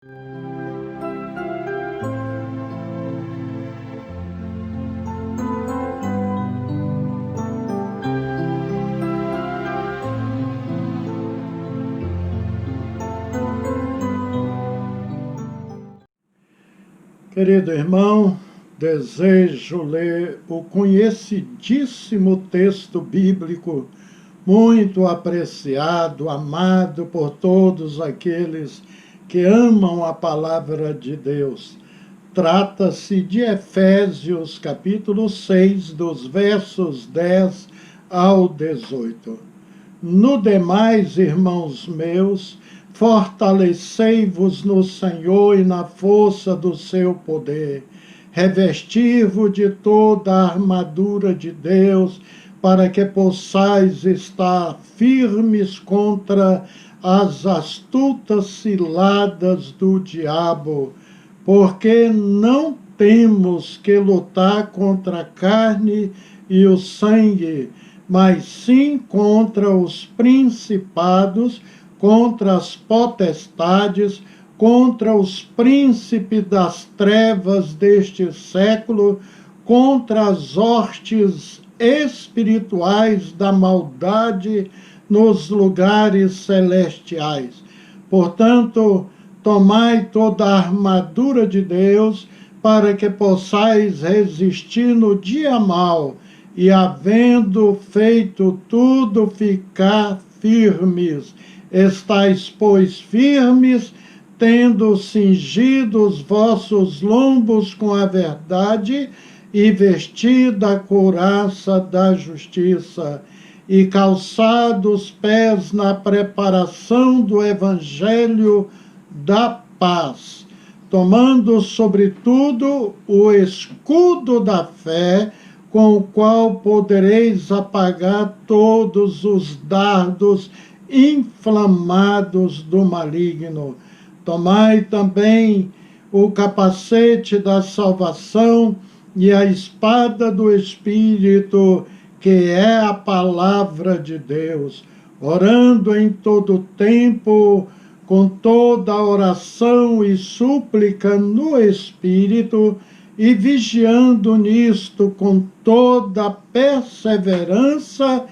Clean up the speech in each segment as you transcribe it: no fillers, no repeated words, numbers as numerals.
Querido irmão, desejo ler o conhecidíssimo texto bíblico, muito apreciado, amado por todos aqueles que amam a palavra de Deus. Trata-se de Efésios, capítulo 6, dos versos 10 ao 18. No demais, irmãos meus, fortalecei-vos no Senhor e na força do seu poder. Revesti-vos de toda a armadura de Deus, para que possais estar firmes contra as astutas ciladas do diabo, porque não temos que lutar contra a carne e o sangue, mas sim contra os principados, contra as potestades, contra os príncipes das trevas deste século, contra as hostes espirituais da maldade nos lugares celestiais. Portanto, tomai toda a armadura de Deus, para que possais resistir no dia mau, e havendo feito tudo, ficar firmes. Estais, pois, firmes, tendo cingido os vossos lombos com a verdade, e vestida a couraça da justiça, e calçados os pés na preparação do evangelho da paz, tomando sobretudo o escudo da fé, com o qual podereis apagar todos os dardos inflamados do maligno. Tomai também o capacete da salvação e a espada do Espírito, que é a palavra de Deus, orando em todo tempo, com toda oração e súplica no Espírito, e vigiando nisto com toda perseverança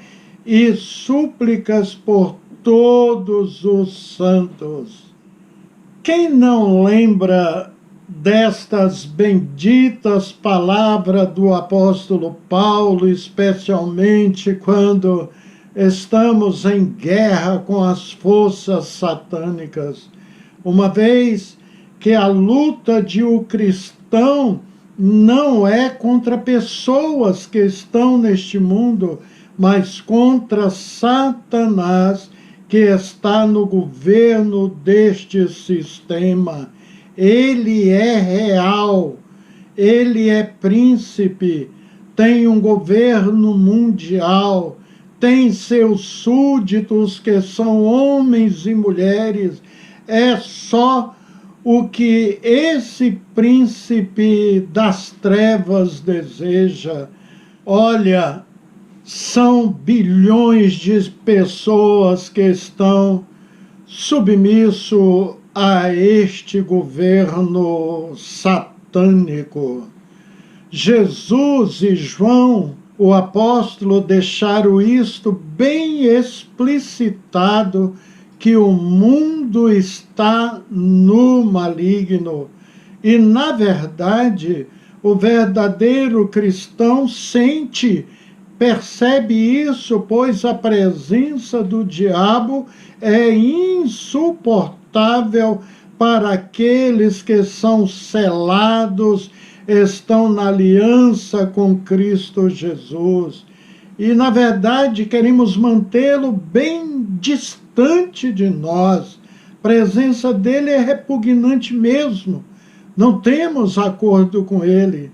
e súplicas por todos os santos. Quem não lembra destas benditas palavras do apóstolo Paulo, especialmente quando estamos em guerra com as forças satânicas, uma vez que a luta de um cristão não é contra pessoas que estão neste mundo, mas contra Satanás, que está no governo deste sistema. Ele é real, ele é príncipe, tem um governo mundial, tem seus súditos que são homens e mulheres. É só o que esse príncipe das trevas deseja. Olha, são bilhões de pessoas que estão submissos a este governo satânico. Jesus e João, o apóstolo, deixaram isto bem explicitado, que o mundo está no maligno. E, na verdade, o verdadeiro cristão percebe isso, pois a presença do diabo é insuportável para aqueles que são selados, estão na aliança com Cristo Jesus. E, na verdade, queremos mantê-lo bem distante de nós. A presença dele é repugnante mesmo. Não temos acordo com ele.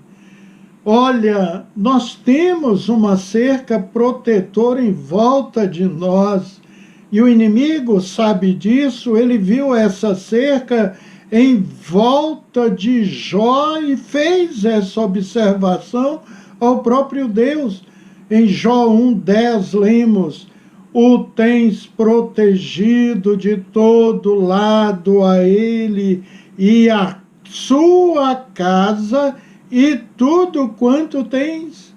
Olha, nós temos uma cerca protetora em volta de nós. E o inimigo sabe disso. Ele viu essa cerca em volta de Jó e fez essa observação ao próprio Deus. Em Jó 1:10 lemos: o tens protegido de todo lado, a ele e a sua casa e tudo quanto tens.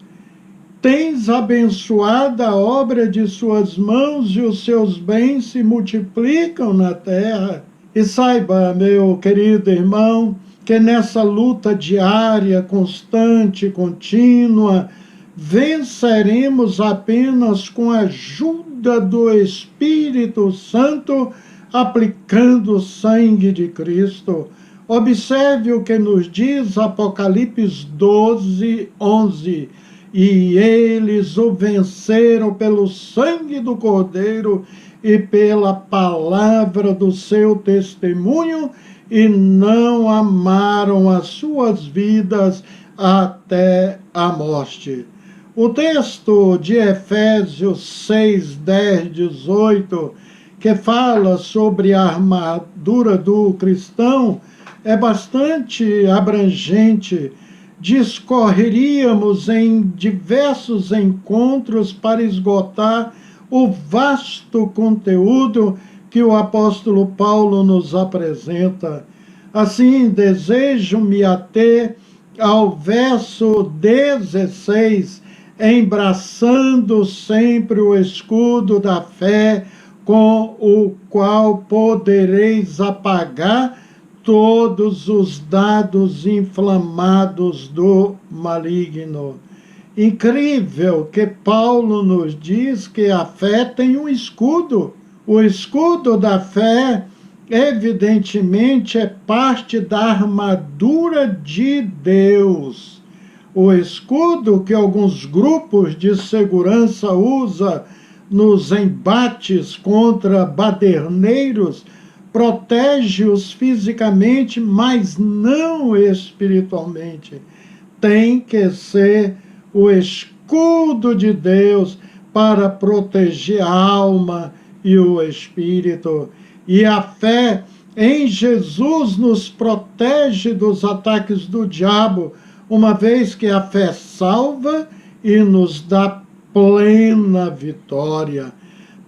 Tens abençoado a obra de suas mãos e os seus bens se multiplicam na terra. E saiba, meu querido irmão, que nessa luta diária, constante, contínua, venceremos apenas com a ajuda do Espírito Santo, aplicando o sangue de Cristo. Observe o que nos diz Apocalipse 12, 11. E eles o venceram pelo sangue do Cordeiro e pela palavra do seu testemunho, e não amaram as suas vidas até a morte. O texto de Efésios 6, 10, 18, que fala sobre a armadura do cristão, é bastante abrangente. Discorreríamos em diversos encontros para esgotar o vasto conteúdo que o apóstolo Paulo nos apresenta. Assim, desejo me ater ao verso 16, embraçando sempre o escudo da fé, com o qual podereis apagar todos os dados inflamados do maligno. Incrível que Paulo nos diz que a fé tem um escudo. O escudo da fé, evidentemente, é parte da armadura de Deus. O escudo que alguns grupos de segurança usam nos embates contra baderneiros protege-os fisicamente, mas não espiritualmente. Tem que ser o escudo de Deus para proteger a alma e o espírito. E a fé em Jesus nos protege dos ataques do diabo, uma vez que a fé salva e nos dá plena vitória.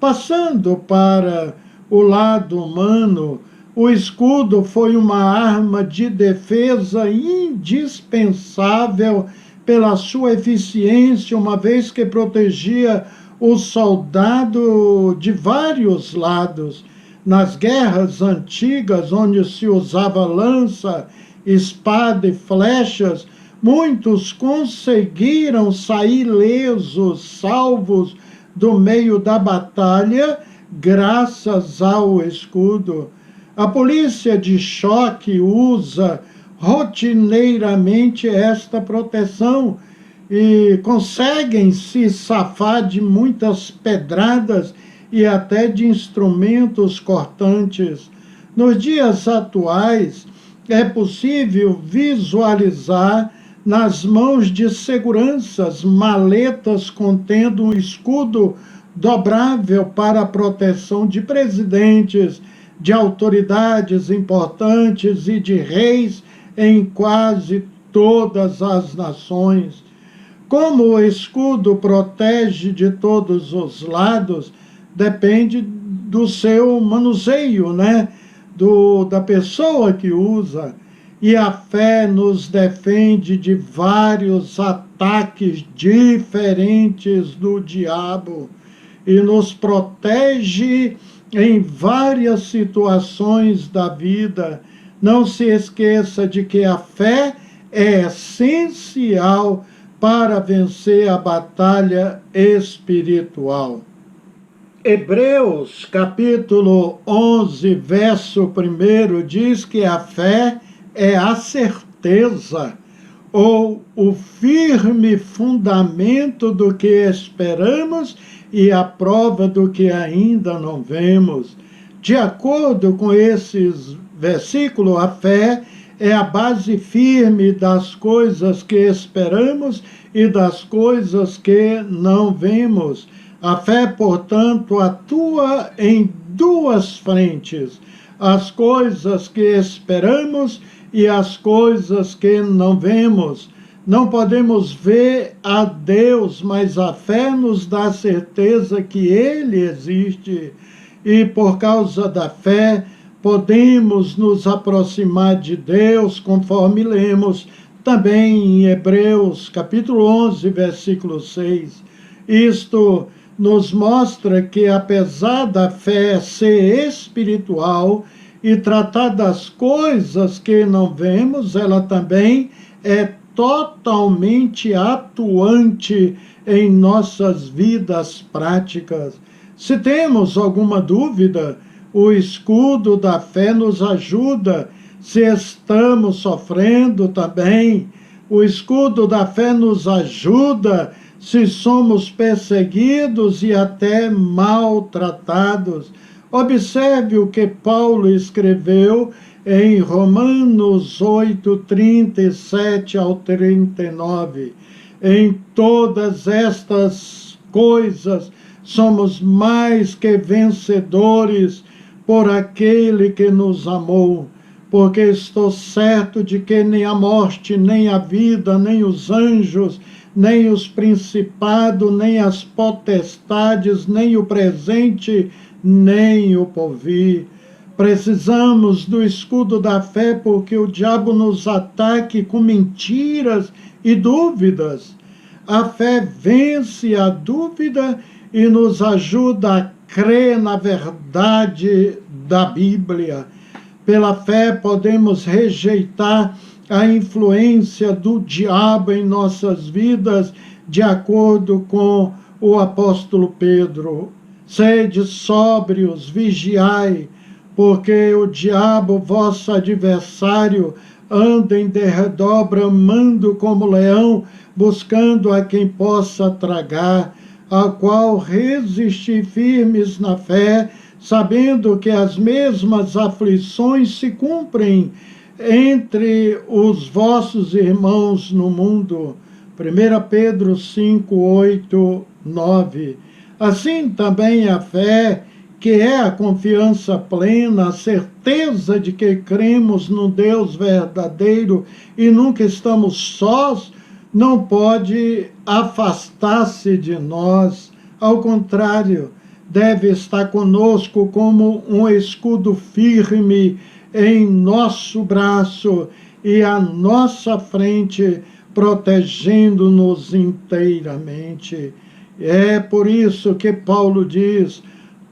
Passando para o lado humano, o escudo foi uma arma de defesa indispensável pela sua eficiência, uma vez que protegia o soldado de vários lados. Nas guerras antigas, onde se usava lança, espada e flechas, muitos conseguiram sair lesos, salvos do meio da batalha, graças ao escudo. A polícia de choque usa rotineiramente esta proteção e conseguem se safar de muitas pedradas e até de instrumentos cortantes. Nos dias atuais, é possível visualizar nas mãos de seguranças maletas contendo um escudo dobrável para a proteção de presidentes, de autoridades importantes e de reis em quase todas as nações. Como o escudo protege de todos os lados, depende do seu manuseio, da pessoa que usa. E a fé nos defende de vários ataques diferentes do diabo e nos protege em várias situações da vida. Não se esqueça de que a fé é essencial para vencer a batalha espiritual. Hebreus, capítulo 11, verso 1, diz que a fé é a certeza ou o firme fundamento do que esperamos e a prova do que ainda não vemos. De acordo com esses versículos, a fé é a base firme das coisas que esperamos e das coisas que não vemos. A fé, portanto, atua em duas frentes: as coisas que esperamos e as coisas que não vemos. Não podemos ver a Deus, mas a fé nos dá certeza que Ele existe. E por causa da fé, podemos nos aproximar de Deus, conforme lemos também em Hebreus, capítulo 11, versículo 6. Isto nos mostra que, apesar da fé ser espiritual e tratar das coisas que não vemos, ela também é totalmente atuante em nossas vidas práticas. Se temos alguma dúvida, o escudo da fé nos ajuda. Se estamos sofrendo também, o escudo da fé nos ajuda se somos perseguidos e até maltratados. Observe o que Paulo escreveu em Romanos 8, 37 ao 39. Em todas estas coisas somos mais que vencedores por aquele que nos amou, porque estou certo de que nem a morte, nem a vida, nem os anjos, nem os principados, nem as potestades, nem o presente, nem o porvir. Precisamos do escudo da fé, porque o diabo nos ataque com mentiras e dúvidas. A fé vence a dúvida e nos ajuda a crer na verdade da Bíblia. Pela fé podemos rejeitar a influência do diabo em nossas vidas, de acordo com o apóstolo Pedro. Sede sóbrios, vigiai, porque o diabo, vosso adversário, anda em derredor, bramando como leão, buscando a quem possa tragar, ao qual resistir firmes na fé, sabendo que as mesmas aflições se cumprem entre os vossos irmãos no mundo. 1 Pedro 5, 8, 9. Assim também a fé, que é a confiança plena, a certeza de que cremos no Deus verdadeiro e nunca estamos sós, não pode afastar-se de nós. Ao contrário, deve estar conosco como um escudo firme em nosso braço e à nossa frente, protegendo-nos inteiramente. É por isso que Paulo diz,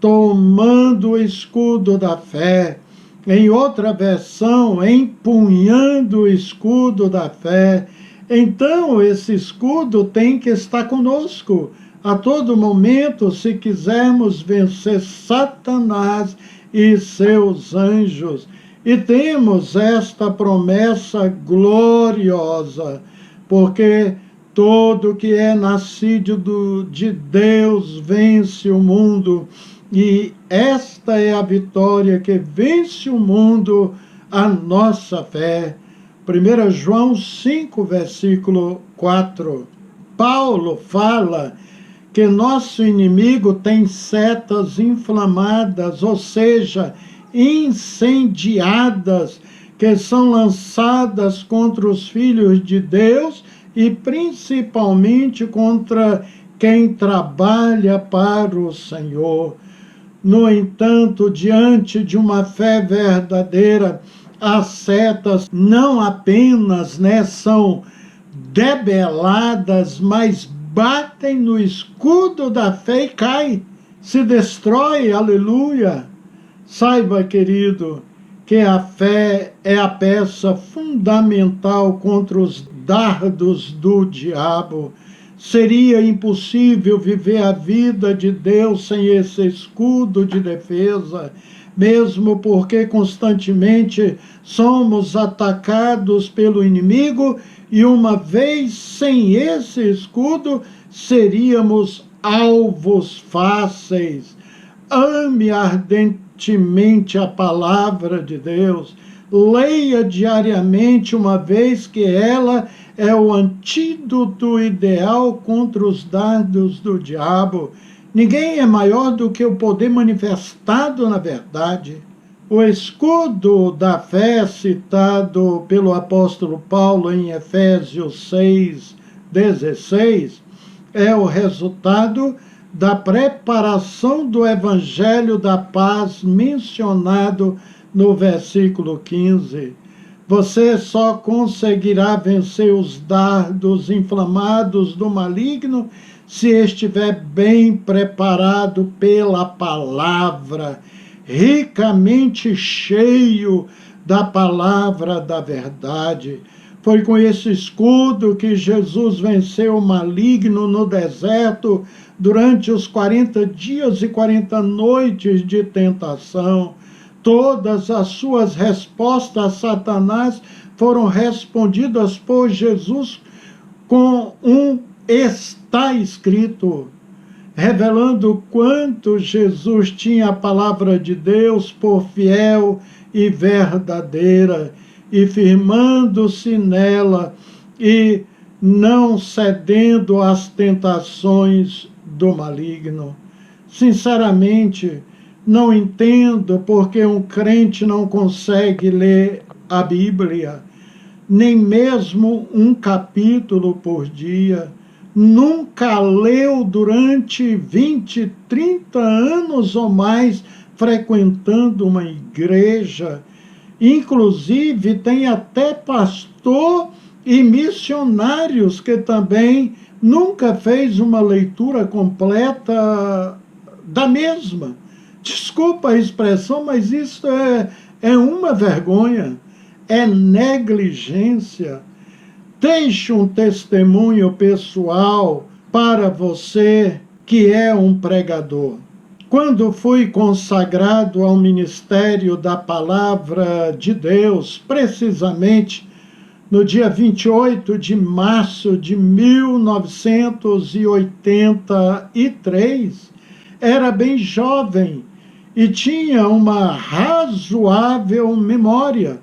tomando o escudo da fé. Em outra versão, empunhando o escudo da fé. Então, esse escudo tem que estar conosco a todo momento, se quisermos vencer Satanás e seus anjos. E temos esta promessa gloriosa, porque todo que é nascido de Deus vence o mundo, e esta é a vitória que vence o mundo, a nossa fé. 1 João 5, versículo 4. Paulo fala que nosso inimigo tem setas inflamadas, ou seja, incendiadas, que são lançadas contra os filhos de Deus e principalmente contra quem trabalha para o Senhor. No entanto, diante de uma fé verdadeira, as setas não apenas são debeladas, mas batem no escudo da fé e caem, se destrói, aleluia. Saiba, querido, que a fé é a peça fundamental contra os dardos do diabo. Seria impossível viver a vida de Deus sem esse escudo de defesa, mesmo porque constantemente somos atacados pelo inimigo e uma vez sem esse escudo seríamos alvos fáceis. Ame ardentemente a palavra de Deus, leia diariamente, uma vez que ela é o antídoto ideal contra os dardos do diabo. Ninguém é maior do que o poder manifestado na verdade. O escudo da fé citado pelo apóstolo Paulo em Efésios 6, 16, é o resultado da preparação do evangelho da paz mencionado no versículo 15. Você só conseguirá vencer os dardos inflamados do maligno se estiver bem preparado pela palavra, ricamente cheio da palavra da verdade. Foi com esse escudo que Jesus venceu o maligno no deserto durante os 40 dias e 40 noites de tentação. Todas as suas respostas a Satanás foram respondidas por Jesus com um está escrito, revelando o quanto Jesus tinha a palavra de Deus por fiel e verdadeira, e firmando-se nela e não cedendo às tentações do maligno. Sinceramente, não entendo porque um crente não consegue ler a Bíblia, nem mesmo um capítulo por dia. Nunca leu durante 20, 30 anos ou mais frequentando uma igreja. Inclusive, tem até pastor e missionários que também nunca fez uma leitura completa da mesma. Desculpa a expressão, mas isso é uma vergonha, é negligência. Deixe um testemunho pessoal para você que é um pregador. Quando fui consagrado ao ministério da Palavra de Deus, precisamente no dia 28 de março de 1983, era bem jovem e tinha uma razoável memória.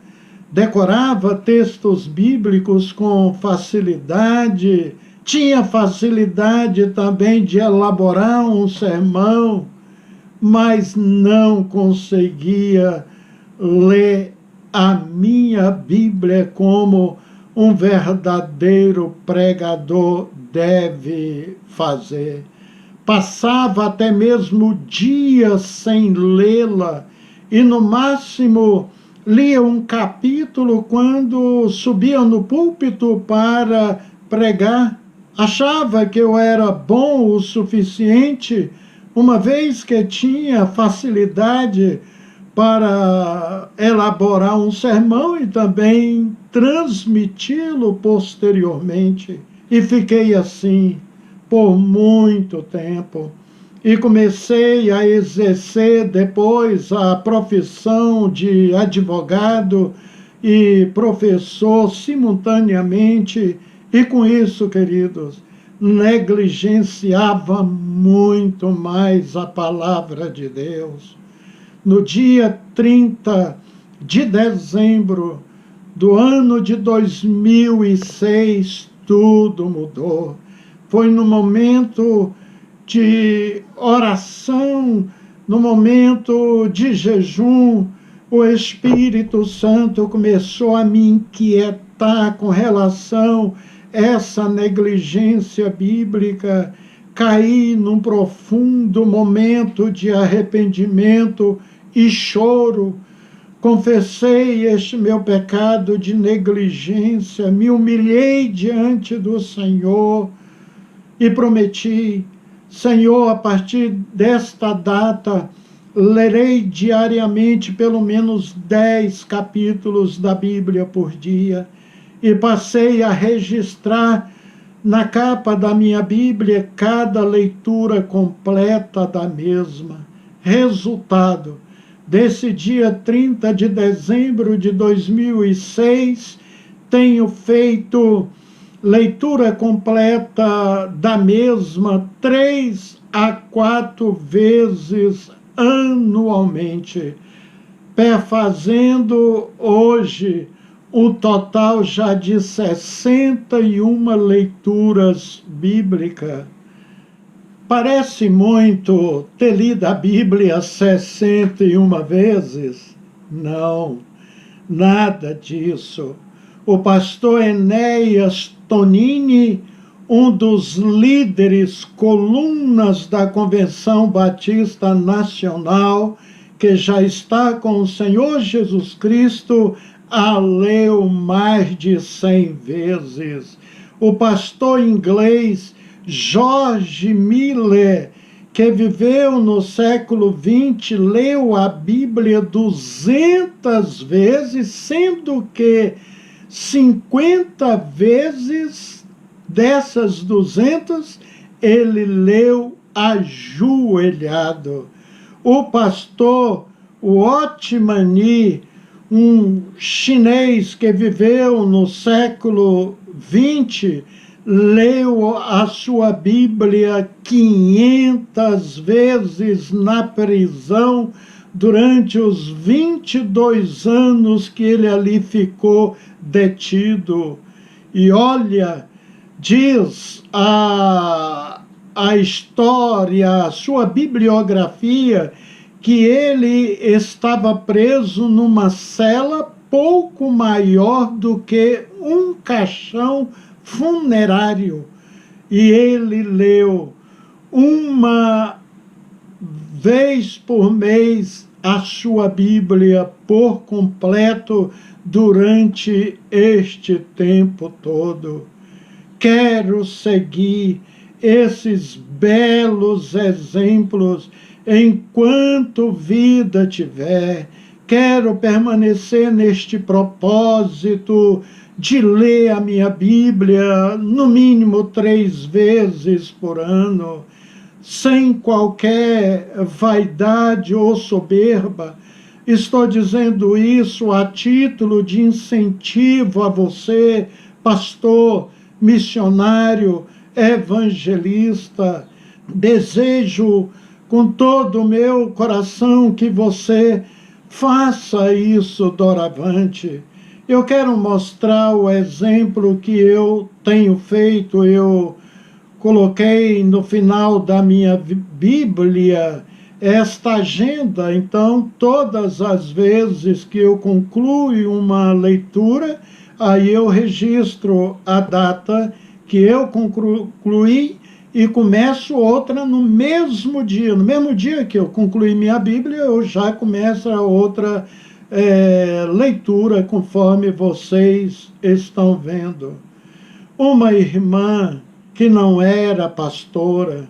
Decorava textos bíblicos com facilidade, tinha facilidade também de elaborar um sermão, mas não conseguia ler a minha Bíblia como um verdadeiro pregador deve fazer. Passava até mesmo dias sem lê-la e, no máximo, lia um capítulo quando subia no púlpito para pregar. Achava que eu era bom o suficiente, uma vez que tinha facilidade para elaborar um sermão e também transmiti-lo posteriormente. E fiquei assim por muito tempo. E comecei a exercer depois a profissão de advogado e professor simultaneamente. E com isso, queridos, negligenciava muito mais a palavra de Deus. No dia 30 de dezembro do ano de 2006, tudo mudou. Foi no momento de oração, no momento de jejum, o Espírito Santo começou a me inquietar com relação a essa negligência bíblica. Caí num profundo momento de arrependimento e choro. Confessei este meu pecado de negligência, me humilhei diante do Senhor e prometi: Senhor, a partir desta data, lerei diariamente pelo menos 10 capítulos da Bíblia por dia. E passei a registrar na capa da minha Bíblia cada leitura completa da mesma. Resultado: desse dia 30 de dezembro de 2006, tenho feito leitura completa da mesma 3 a 4 vezes anualmente, perfazendo hoje o total já de 61 leituras bíblicas. Parece muito ter lido a Bíblia 61 vezes? Não, nada disso. O pastor Enéas Tonini, um dos líderes, colunas da Convenção Batista Nacional, que já está com o Senhor Jesus Cristo, a leu mais de 100 vezes. O pastor inglês George Miller, que viveu no século XX, leu a Bíblia 200 vezes, sendo que 50 vezes dessas 200 ele leu ajoelhado. O pastor Watchman, um chinês que viveu no século XX, leu a sua Bíblia 500 vezes na prisão durante os 22 anos que ele ali ficou detido. E olha, diz a história, a sua bibliografia, que ele estava preso numa cela pouco maior do que um caixão funerário. E ele leu uma vez por mês a sua Bíblia por completo durante este tempo todo. Quero seguir esses belos exemplos enquanto vida tiver. Quero permanecer neste propósito de ler a minha Bíblia no mínimo 3 vezes por ano, sem qualquer vaidade ou soberba. Estou dizendo isso a título de incentivo a você, pastor, missionário, evangelista. Desejo com todo o meu coração que você faça isso doravante. Eu quero mostrar o exemplo que eu tenho feito. Eu coloquei no final da minha Bíblia esta agenda. Então, todas as vezes que eu concluo uma leitura, aí eu registro a data que eu concluí e começo outra no mesmo dia. No mesmo dia que eu concluí minha Bíblia, eu já começo a outra leitura, conforme vocês estão vendo. Uma irmã que não era pastora,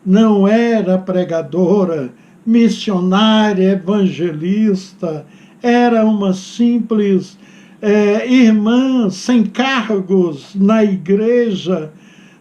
não era pregadora, missionária, evangelista, era uma simples irmã sem cargos na igreja,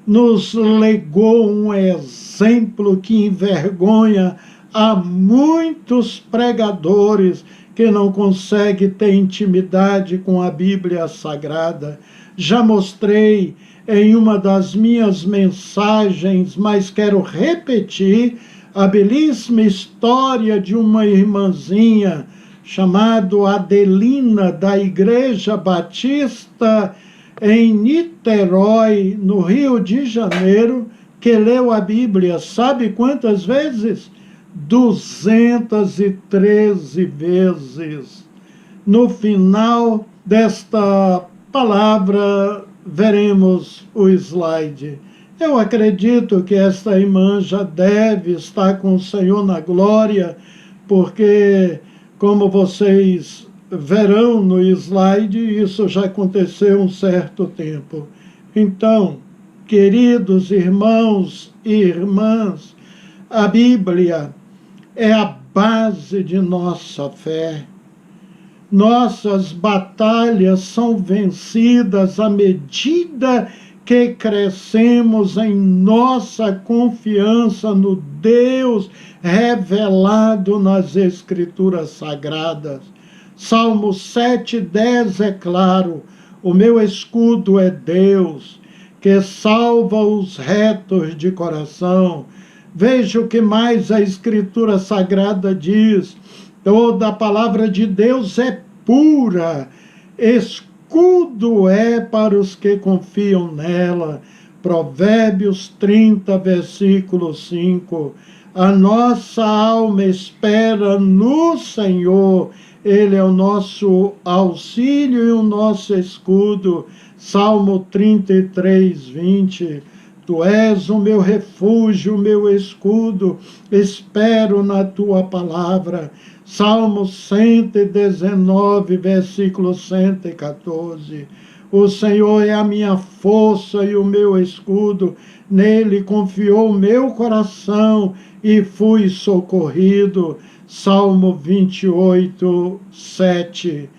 nos legou um exemplo que envergonha a muitos pregadores que não conseguem ter intimidade com a Bíblia Sagrada. Já mostrei em uma das minhas mensagens, mas quero repetir, a belíssima história de uma irmãzinha chamada Adelina, da Igreja Batista em Niterói, no Rio de Janeiro, que leu a Bíblia, sabe quantas vezes? 213 vezes. No final desta palavra, veremos o slide. Eu acredito que esta irmã já deve estar com o Senhor na glória, porque, como vocês verão no slide, isso já aconteceu um certo tempo. Então, queridos irmãos e irmãs, a Bíblia é a base de nossa fé. Nossas batalhas são vencidas à medida que crescemos em nossa confiança no Deus revelado nas Escrituras Sagradas. Salmo 7:10 é claro: o meu escudo é Deus, que salva os retos de coração. Veja o que mais a Escritura Sagrada diz: toda a palavra de Deus é pura, escudo é para os que confiam nela. Provérbios 30, versículo 5. A nossa alma espera no Senhor, Ele é o nosso auxílio e o nosso escudo. Salmo 33, 20. Tu és o meu refúgio, o meu escudo, espero na tua palavra. Salmo 119, versículo 114. O Senhor é a minha força e o meu escudo, nele confiou o meu coração e fui socorrido. Salmo 28, 7.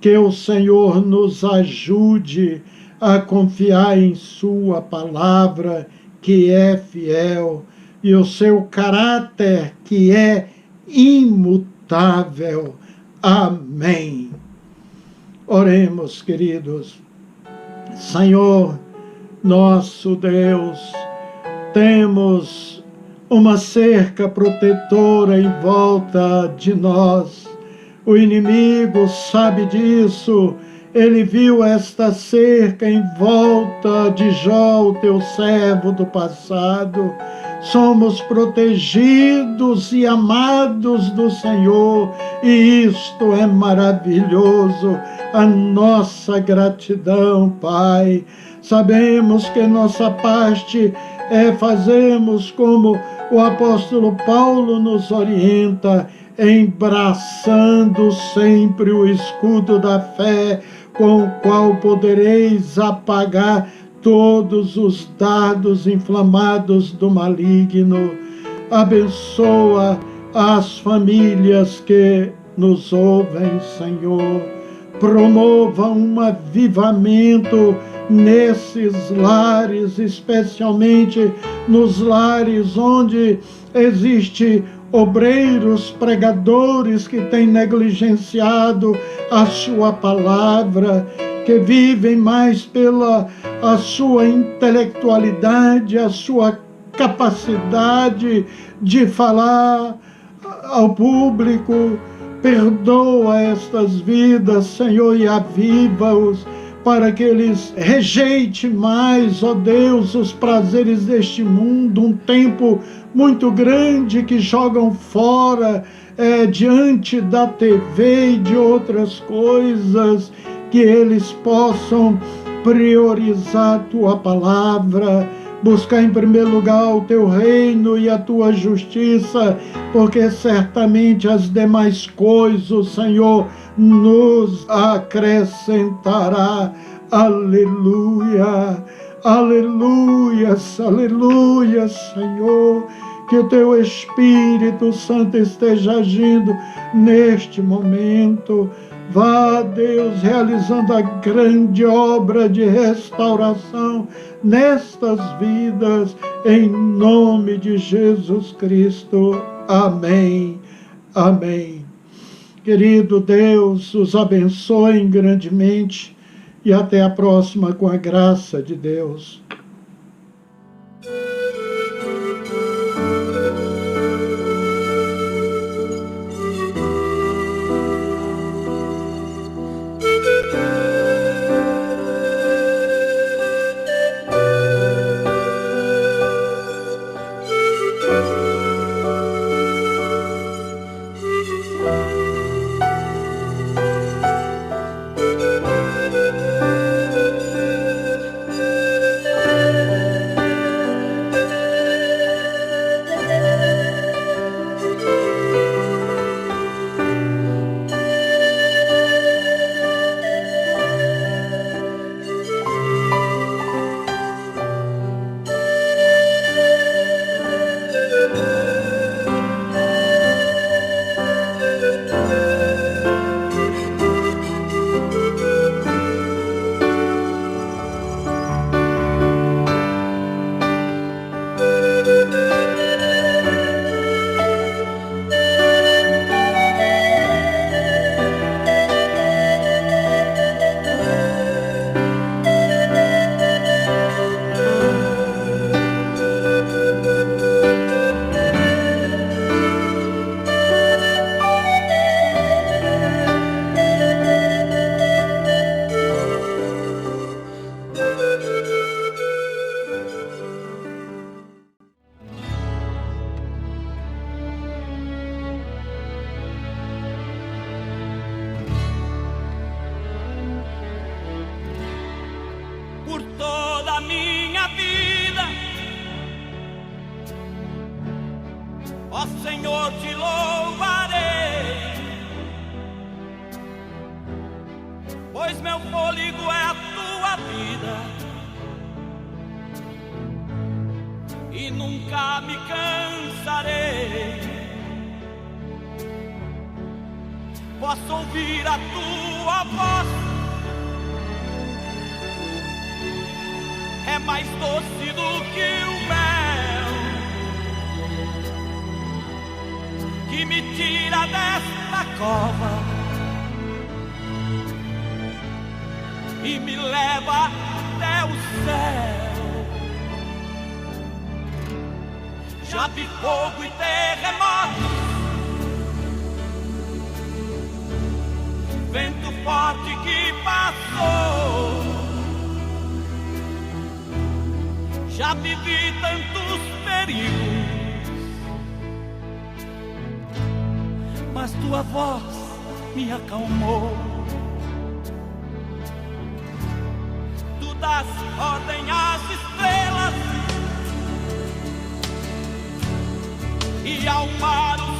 Que o Senhor nos ajude a confiar em sua palavra, que é fiel, e o seu caráter, que é imutável. Amém. Oremos, queridos. Senhor, nosso Deus, temos uma cerca protetora em volta de nós. O inimigo sabe disso. Ele viu esta cerca em volta de Jó, o teu servo do passado. Somos protegidos e amados do Senhor, e isto é maravilhoso. A nossa gratidão, Pai. Sabemos que nossa parte é fazermos como o apóstolo Paulo nos orienta, embraçando sempre o escudo da fé, com o qual podereis apagar todos os dardos inflamados do maligno. Abençoa as famílias que nos ouvem, Senhor. Promova um avivamento nesses lares, especialmente nos lares onde existe obreiros, pregadores que têm negligenciado a sua palavra, que vivem mais pela a sua intelectualidade, a sua capacidade de falar ao público. Perdoa estas vidas, Senhor, e aviva-os, para que eles rejeitem mais, ó Deus, os prazeres deste mundo, um tempo muito grande que jogam fora diante da TV e de outras coisas, que eles possam priorizar a tua palavra, buscar em primeiro lugar o teu reino e a tua justiça, porque certamente as demais coisas o Senhor nos acrescentará. Aleluia, aleluia, aleluia, Senhor. Que o teu Espírito Santo esteja agindo neste momento. Vá, Deus, realizando a grande obra de restauração nestas vidas, em nome de Jesus Cristo. Amém. Amém. Querido Deus, os abençoe grandemente e até a próxima, com a graça de Deus. Por toda a minha vida, ó Senhor, te louvarei. nunca me cansarei. Posso ouvir a tua voz, é mais doce do que o mel, que me tira desta cova e me leva até o céu. Já vi fogo e terremoto, vento forte que passou. Já vivi tantos perigos, mas tua voz me acalmou. Tu dás ordem às estrelas e ao mar os